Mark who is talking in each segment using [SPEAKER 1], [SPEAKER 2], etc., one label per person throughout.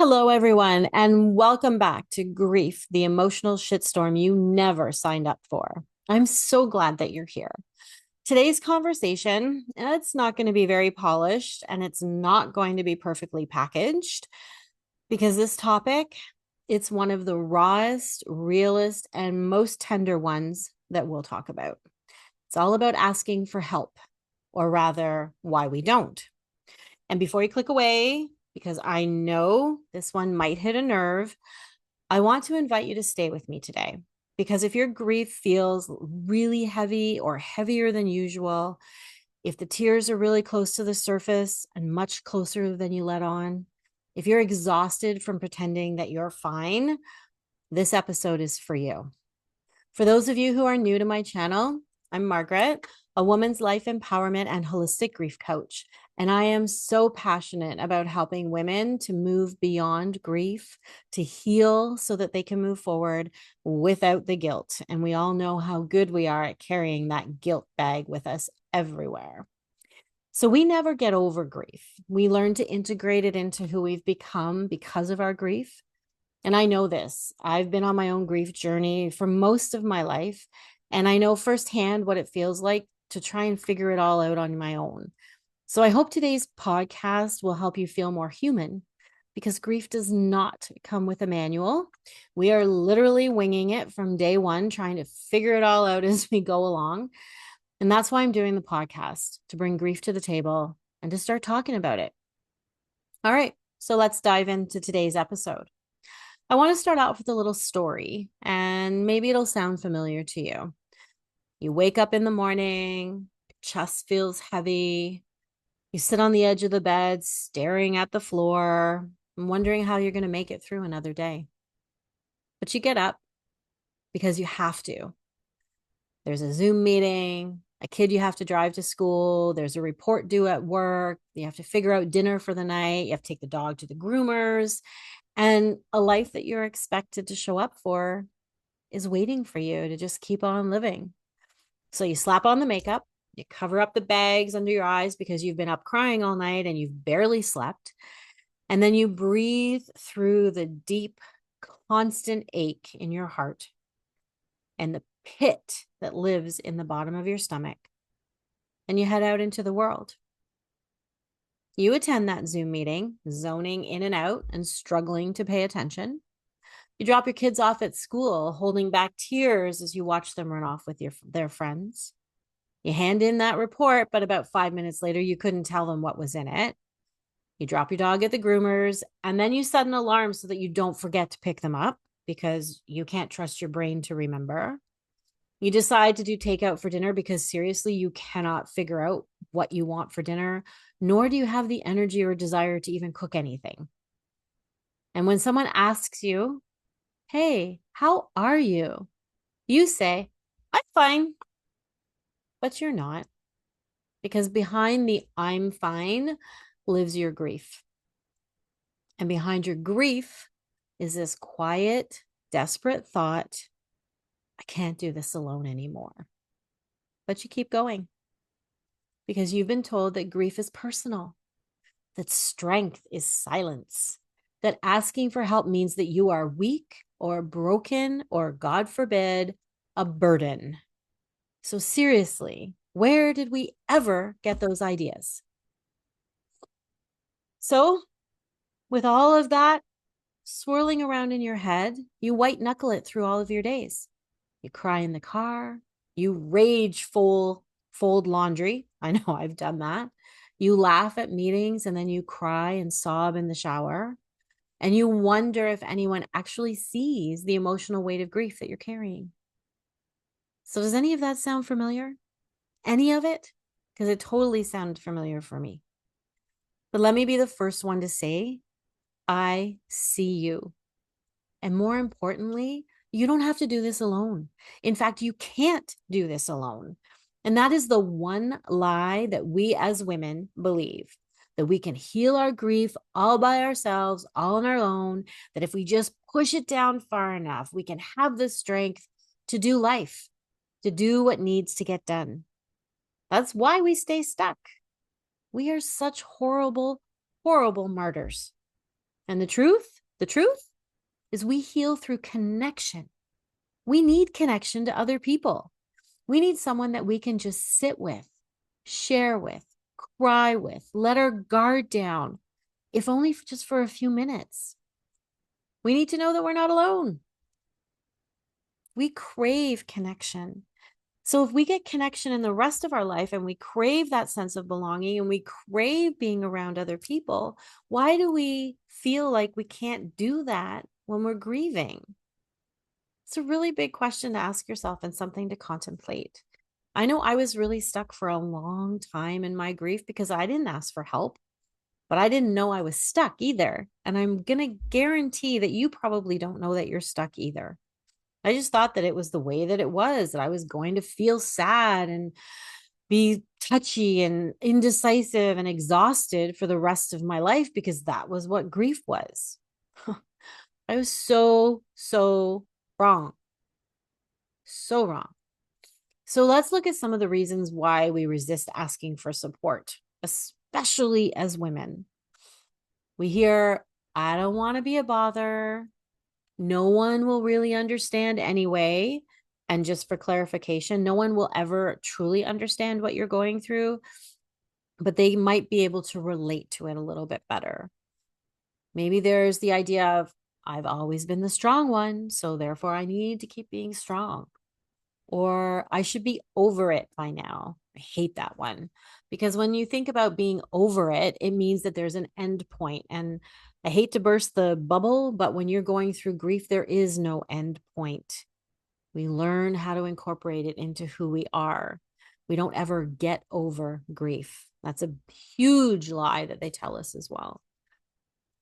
[SPEAKER 1] Hello, everyone, and welcome back to Grief, the emotional shitstorm you never signed up for. I'm so glad that you're here. Today's conversation, it's not going to be very polished and it's not going to be perfectly packaged because this topic, it's one of the rawest, realest, and most tender ones that we'll talk about. It's all about asking for help, or rather, why we don't. And before you click away, because I know this one might hit a nerve, I want to invite you to stay with me today. Because if your grief feels really heavy or heavier than usual, if the tears are really close to the surface and much closer than you let on, if you're exhausted from pretending that you're fine, this episode is for you. For those of you who are new to my channel, I'm Margaret, a woman's life empowerment and holistic grief coach. And I am so passionate about helping women to move beyond grief, to heal so that they can move forward without the guilt. And we all know how good we are at carrying that guilt bag with us everywhere. So we never get over grief. We learn to integrate it into who we've become because of our grief. And I know this. I've been on my own grief journey for most of my life, and I know firsthand what it feels like to try and figure it all out on my own. So I hope today's podcast will help you feel more human because grief does not come with a manual. We are literally winging it from day one, trying to figure it all out as we go along. And that's why I'm doing the podcast, to bring grief to the table and to start talking about it. All right, so let's dive into today's episode. I want to start out with a little story, and maybe it'll sound familiar to you. You wake up in the morning, your chest feels heavy. You sit on the edge of the bed, staring at the floor, and wondering how you're going to make it through another day. But you get up because you have to. There's a Zoom meeting, a kid you have to drive to school, there's a report due at work, you have to figure out dinner for the night, you have to take the dog to the groomers, and a life that you're expected to show up for is waiting for you to just keep on living. So you slap on the makeup, you cover up the bags under your eyes because you've been up crying all night and you've barely slept. And then you breathe through the deep, constant ache in your heart and the pit that lives in the bottom of your stomach. And you head out into the world. You attend that Zoom meeting, zoning in and out and struggling to pay attention. You drop your kids off at school, holding back tears as you watch them run off with their friends. You hand in that report, but about 5 minutes later, you couldn't tell them what was in it. You drop your dog at the groomers, and then you set an alarm so that you don't forget to pick them up because you can't trust your brain to remember. You decide to do takeout for dinner because seriously, you cannot figure out what you want for dinner, nor do you have the energy or desire to even cook anything. And when someone asks you, "Hey, how are you?" you say, "I'm fine," but you're not, because behind the "I'm fine" lives your grief. And behind your grief is this quiet, desperate thought, "I can't do this alone anymore." But you keep going because you've been told that grief is personal, that strength is silence, that asking for help means that you are weak or broken or, God forbid, a burden. So seriously, where did we ever get those ideas? So with all of that swirling around in your head, you white knuckle it through all of your days. You cry in the car, you rage fold laundry. I know I've done that. You laugh at meetings and then you cry and sob in the shower. And you wonder if anyone actually sees the emotional weight of grief that you're carrying. So does any of that sound familiar? Any of it? Because it totally sounded familiar for me. But let me be the first one to say, I see you. And more importantly, you don't have to do this alone. In fact, you can't do this alone. And that is the one lie that we as women believe, that we can heal our grief all by ourselves, all on our own, that if we just push it down far enough, we can have the strength to do life, to do what needs to get done. That's why we stay stuck. We are such horrible, horrible martyrs. And the truth is we heal through connection. We need connection to other people. We need someone that we can just sit with, share with, cry with, let our guard down, if only just for a few minutes. We need to know that we're not alone. We crave connection. So if we get connection in the rest of our life and we crave that sense of belonging and we crave being around other people, why do we feel like we can't do that when we're grieving? It's a really big question to ask yourself and something to contemplate. I know I was really stuck for a long time in my grief because I didn't ask for help, but I didn't know I was stuck either. And I'm going to guarantee that you probably don't know that you're stuck either. I just thought that it was the way that it was, that I was going to feel sad and be touchy and indecisive and exhausted for the rest of my life because that was what grief was. I was so wrong. So wrong. So let's look at some of the reasons why we resist asking for support, especially as women. We hear, I don't want to be a bother. No one will really understand anyway. And just for clarification, no one will ever truly understand what you're going through, but they might be able to relate to it a little bit better. Maybe there's the idea of, I've always been the strong one, so therefore I need to keep being strong. Or I should be over it by now. I hate that one because when you think about being over it, it means that there's an end point. And I hate to burst the bubble, but when you're going through grief, there is no end point. We learn how to incorporate it into who we are. We don't ever get over grief. That's a huge lie that they tell us as well.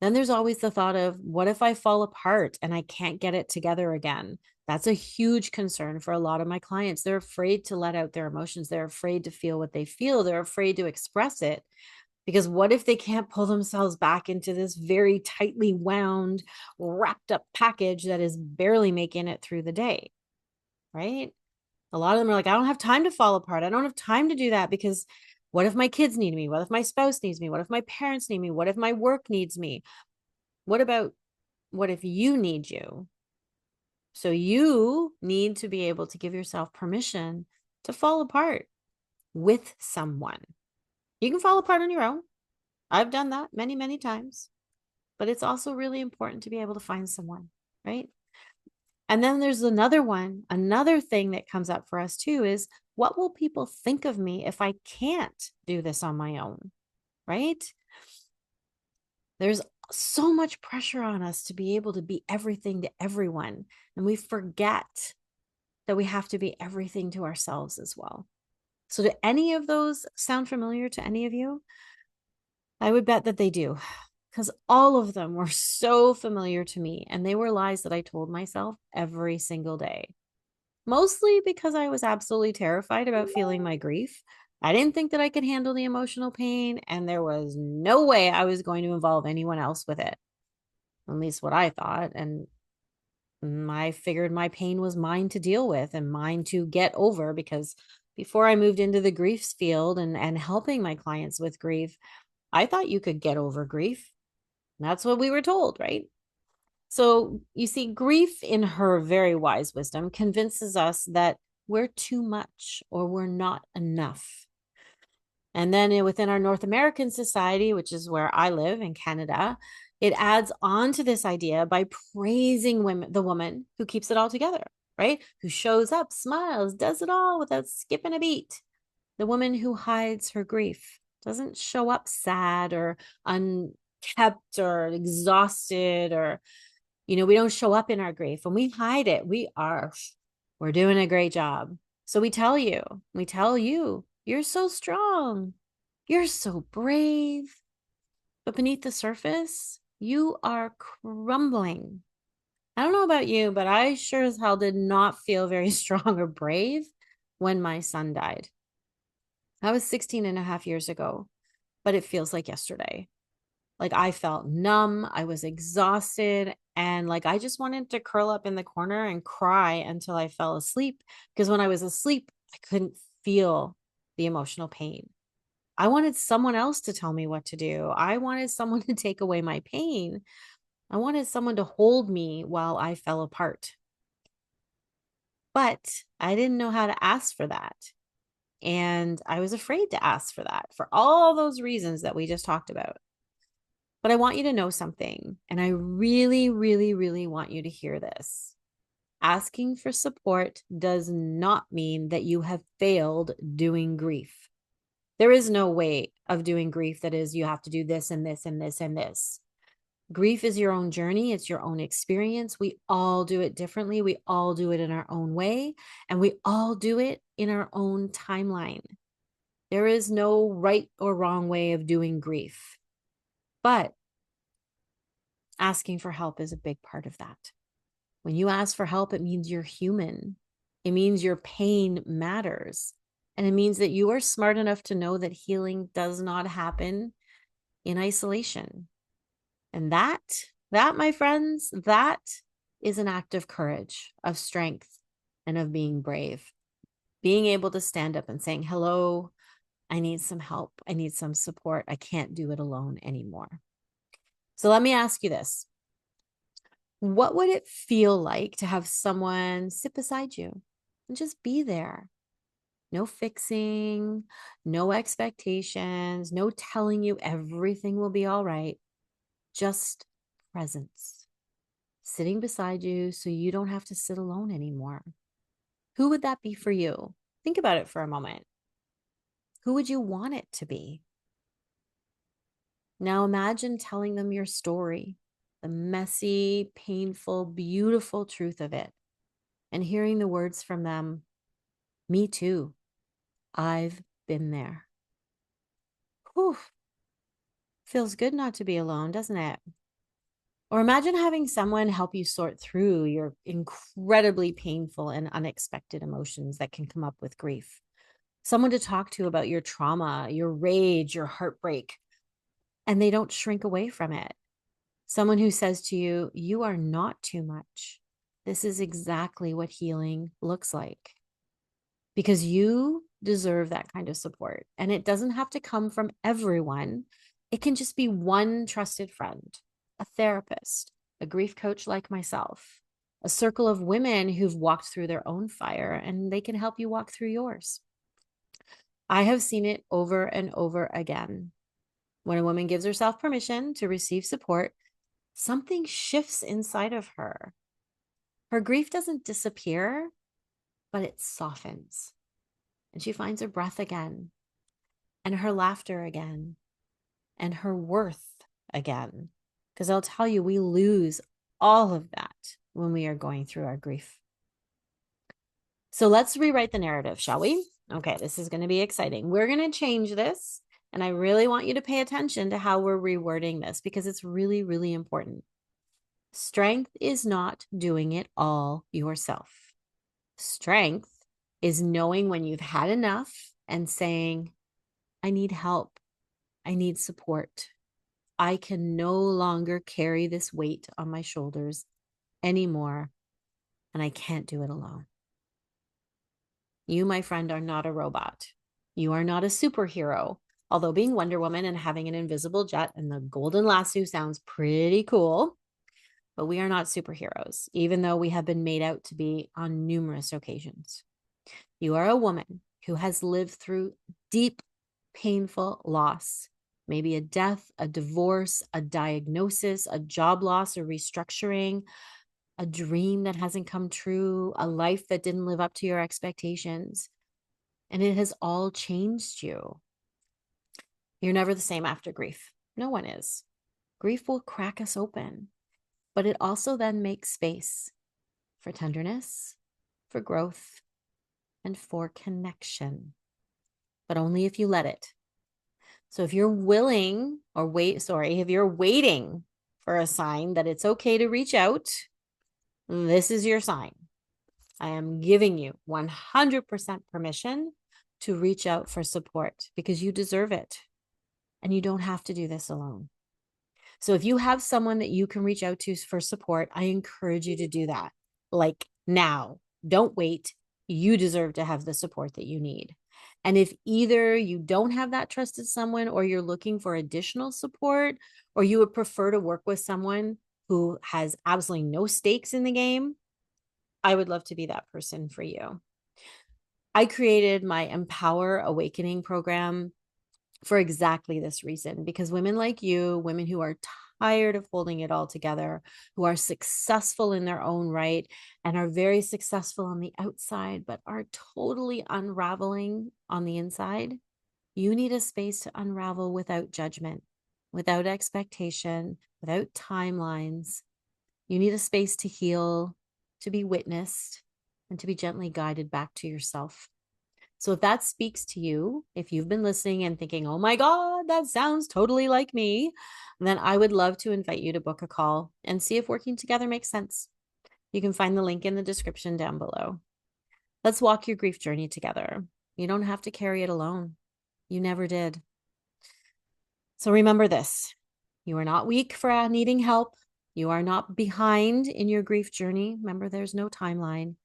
[SPEAKER 1] Then there's always the thought of, what if I fall apart and I can't get it together again? That's a huge concern for a lot of my clients. They're afraid to let out their emotions. They're afraid to feel what they feel. They're afraid to express it because what if they can't pull themselves back into this very tightly wound, wrapped up package that is barely making it through the day, right? A lot of them are like, I don't have time to fall apart. I don't have time to do that because what if my kids need me? What if my spouse needs me? What if my parents need me? What if my work needs me? What if you need you? So you need to be able to give yourself permission to fall apart with someone. You can fall apart on your own. I've done that many, many times, but it's also really important to be able to find someone, right? And then there's another thing that comes up for us too is, what will people think of me if I can't do this on my own, right? There's so much pressure on us to be able to be everything to everyone. And we forget that we have to be everything to ourselves as well. So do any of those sound familiar to any of you? I would bet that they do, because all of them were so familiar to me. And they were lies that I told myself every single day, mostly because I was absolutely terrified about feeling my grief. I didn't think that I could handle the emotional pain, and there was no way I was going to involve anyone else with it. At least what I thought. And I figured my pain was mine to deal with and mine to get over, because before I moved into the griefs field and helping my clients with grief, I thought you could get over grief. That's what we were told, right? So you see, grief in her very wise wisdom convinces us that we're too much or we're not enough. And then within our North American society, which is where I live in Canada, it adds on to this idea by praising the woman who keeps it all together, right? Who shows up, smiles, does it all without skipping a beat. The woman who hides her grief, doesn't show up sad or unkept or exhausted, or, we don't show up in our grief. When we hide it, we're doing a great job. So we tell you, you're so strong. You're so brave. But beneath the surface, you are crumbling. I don't know about you, but I sure as hell did not feel very strong or brave when my son died. That was 16 and a half years ago, but it feels like yesterday. Like I felt numb, I was exhausted, and like I just wanted to curl up in the corner and cry until I fell asleep, because when I was asleep, I couldn't feel the emotional pain. I wanted someone else to tell me what to do. I wanted someone to take away my pain. I wanted someone to hold me while I fell apart. But I didn't know how to ask for that. And I was afraid to ask for that for all those reasons that we just talked about. But I want you to know something. And I really, really, really want you to hear this. Asking for support does not mean that you have failed doing grief. There is no way of doing grief that is, you have to do this and this and this and this. Grief is your own journey. It's your own experience. We all do it differently. We all do it in our own way, and we all do it in our own timeline. There is no right or wrong way of doing grief, but asking for help is a big part of that. When you ask for help, it means you're human. It means your pain matters. And it means that you are smart enough to know that healing does not happen in isolation. And that, my friends, that is an act of courage, of strength, and of being brave. Being able to stand up and saying, hello, I need some help. I need some support. I can't do it alone anymore. So let me ask you this. What would it feel like to have someone sit beside you and just be there? No fixing, no expectations, no telling you everything will be all right. Just presence, sitting beside you so you don't have to sit alone anymore. Who would that be for you? Think about it for a moment. Who would you want it to be? Now imagine telling them your story, the messy, painful, beautiful truth of it, and hearing the words from them, me too. I've been there. Whew. Feels good not to be alone, doesn't it? Or imagine having someone help you sort through your incredibly painful and unexpected emotions that can come up with grief. Someone to talk to about your trauma, your rage, your heartbreak, and they don't shrink away from it. Someone who says to you, you are not too much. This is exactly what healing looks like. Because you deserve that kind of support. And it doesn't have to come from everyone. It can just be one trusted friend, a therapist, a grief coach like myself, a circle of women who've walked through their own fire, and they can help you walk through yours. I have seen it over and over again. When a woman gives herself permission to receive support, something shifts inside of her. Her grief doesn't disappear, but it softens. And she finds her breath again, and her laughter again, and her worth again. Because I'll tell you, we lose all of that when we are going through our grief. So let's rewrite the narrative, shall we? Okay, this is going to be exciting. We're going to change this, and I really want you to pay attention to how we're rewording this because it's really, really important. Strength is not doing it all yourself. Strength is knowing when you've had enough and saying, I need help. I need support. I can no longer carry this weight on my shoulders anymore, and I can't do it alone. You, my friend, are not a robot. You are not a superhero. Although being Wonder Woman and having an invisible jet and the golden lasso sounds pretty cool, but we are not superheroes, even though we have been made out to be on numerous occasions. You are a woman who has lived through deep, painful loss, maybe a death, a divorce, a diagnosis, a job loss or restructuring, a dream that hasn't come true, a life that didn't live up to your expectations. And it has all changed you. You're never the same after grief. No one is. Grief will crack us open, but it also then makes space for tenderness, for growth, and for connection, but only if you let it. So if you're willing if you're waiting for a sign that it's okay to reach out, this is your sign. I am giving you 100% permission to reach out for support because you deserve it. And you don't have to do this alone. So if you have someone that you can reach out to for support, I encourage you to do that. Like now, don't wait. You deserve to have the support that you need. And if either you don't have that trusted someone, or you're looking for additional support, or you would prefer to work with someone who has absolutely no stakes in the game, I would love to be that person for you. I created my Empower Awakening program for exactly this reason, because women like you, women who are tired of holding it all together, who are successful in their own right and are very successful on the outside, but are totally unraveling on the inside, you need a space to unravel without judgment, without expectation, without timelines. You need a space to heal, to be witnessed, and to be gently guided back to yourself. So if that speaks to you, if you've been listening and thinking, oh my God, that sounds totally like me, then I would love to invite you to book a call and see if working together makes sense. You can find the link in the description down below. Let's walk your grief journey together. You don't have to carry it alone. You never did. So remember this: you are not weak for needing help. You are not behind in your grief journey. Remember, there's no timeline.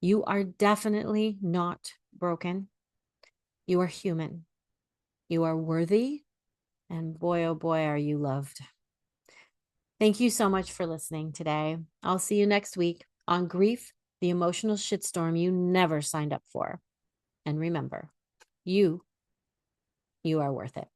[SPEAKER 1] You are definitely not broken. You are human. You are worthy. And boy, oh boy, are you loved. Thank you so much for listening today. I'll see you next week on Grief, the emotional shitstorm you never signed up for. And remember, you are worth it.